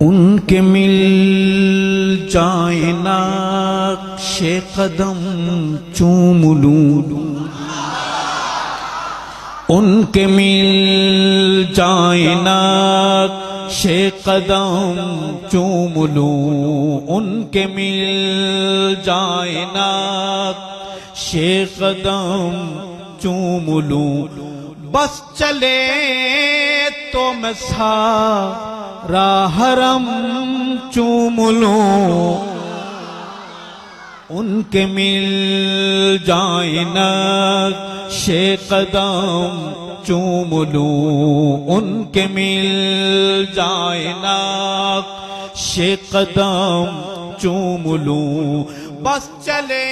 उनके मिल जाए नक्शे कदम चूम लूं, उनके मिल जाए नक्शे कदम चूम लूं, उनके मिल जाए नक्शे कदम चूम लूं। बस चले तो मैं सारा हरम चूम लूं, उनके मिल जाए नक्शे कदम चूम लूं, उनके मिल जाए नक्शे कदम चूम लूं। बस चले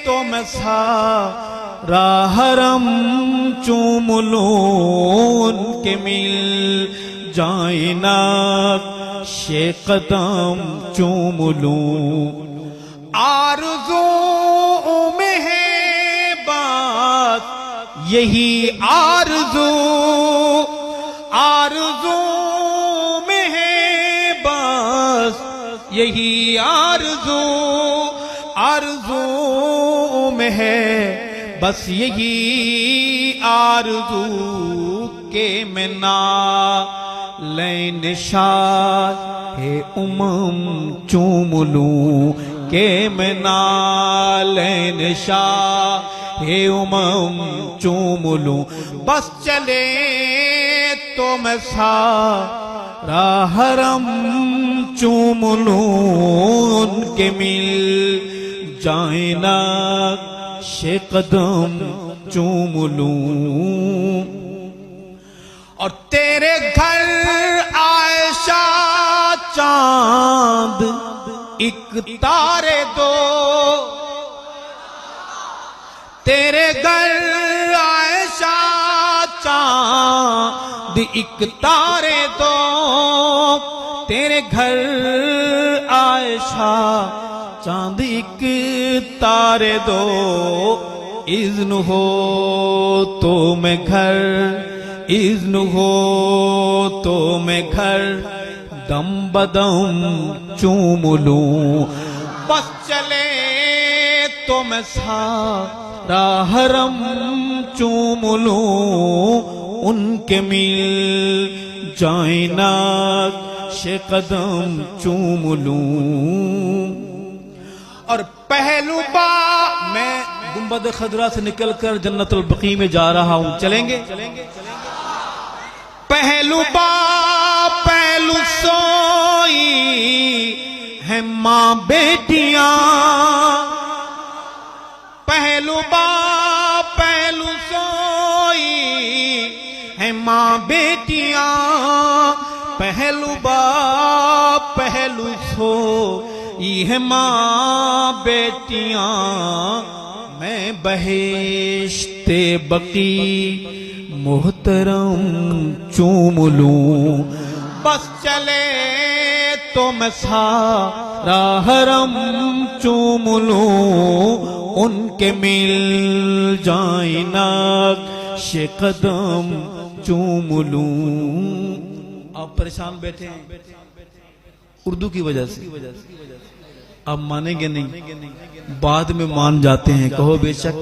तो मैं सारा हरम चूम लूं, उनके मिल जाए नक्शे कदम चूम लूं। आरज़ू में है बात यही आरज़ू, आरज़ू में है बस यही आरज़ू, आरज़ू में है बस यही आरज़ू के मैं नाले निशाए उमम चूम लूं, के मैं नाले निशाए उमम चूम लूं। बस चले तो मैं सारा हरम चूम लूं, उनके मिल जाए नक्शे कदम चूम लूं। और तेरे घर आयशा चांद एक तारे दो, तेरे घर आयशा चांद एक तारे दो, तेरे घर आयशा चांद एक तारे दो। इज़्न हो तो मैं घर, इज़्न हो तो मैं घर दम बदम चूम लूं। बस चले तो मैं सारा हरम चूम लूं, उनके मिल जाए नक्शे कदम चूम लूं। और पहलू बा मैं गुंबद खदरा से निकलकर जन्नतुल बकी में जा रहा हूं, चलेंगे? पहलू बा पहलू सोई है मां बेटियां, पहलू बा पहलू सोई है मां बेटियां, पहलू बा पहलू सोई है मां बेटियां। मैं बहेश्ते बकी मोहतरम चूम लूं, बस चले तो मैं सारा हरम चूम लूं, उनके मिल जाए नक्शे कदम चूम लूं। आप परेशान बैठे हैं उर्दू की वजह से, अब मानेंगे नहीं, बाद में मान जाते हैं, कहो बेशक।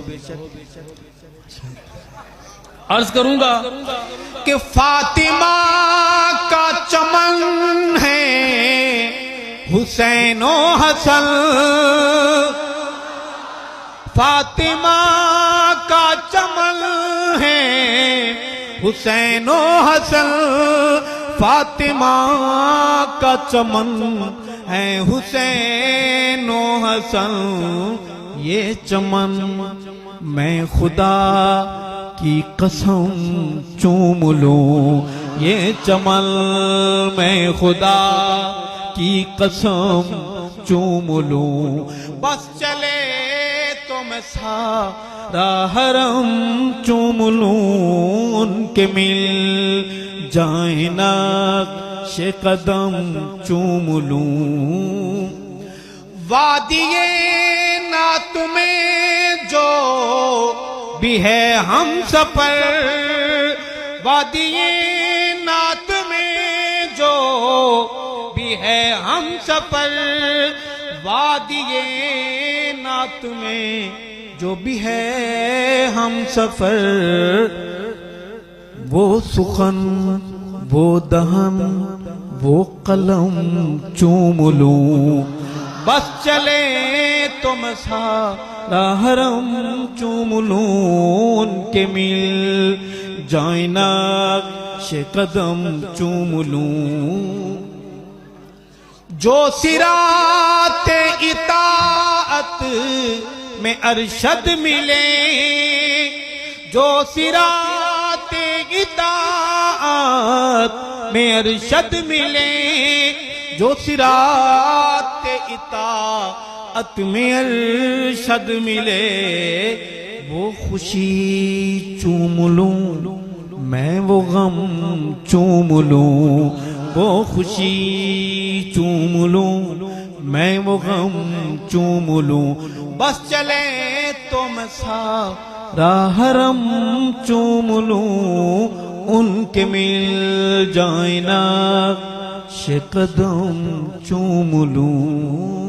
अर्ज करूंगा कि फातिमा का चमन है हुसैनो हसन, फातिमा का चमन है हुसैनो हसन, फातिमा का चमन है हुसैनो हसन। ये चमन मैं खुदा की कसम चूम लूं, ये चमन मैं खुदा की कसम चूम लूं। बस चले तो मैं सारा हरम चूम लूं, उनके मिल जाए नक्शे कदम चूम लूं। वादिये ना तुम्हें जो भी है हम सफर, वादिये नात में जो भी है हम सफर, वादिये नात में जो भी है हम सफर, वो सुखन वो दहन वो कलम चूम लूं, बस चले तो सारा हरम चूम लूं, उनके मिल जाए नक्श कदम चूम लूं। जो सिराते इताअत में अरशद मिले, जो सिराते इताअत में अरशद मिले, जो सिराते इताअत में अरशद मिले, वो खुशी चूम लूं मैं वो गम चूम लूं, वो खुशी चूम लूं मैं वो गम चूम लूं, बस चले तो मैं सारा हरम चूम लूं, उनके मिल जाए नक्श कदम चूम लूं।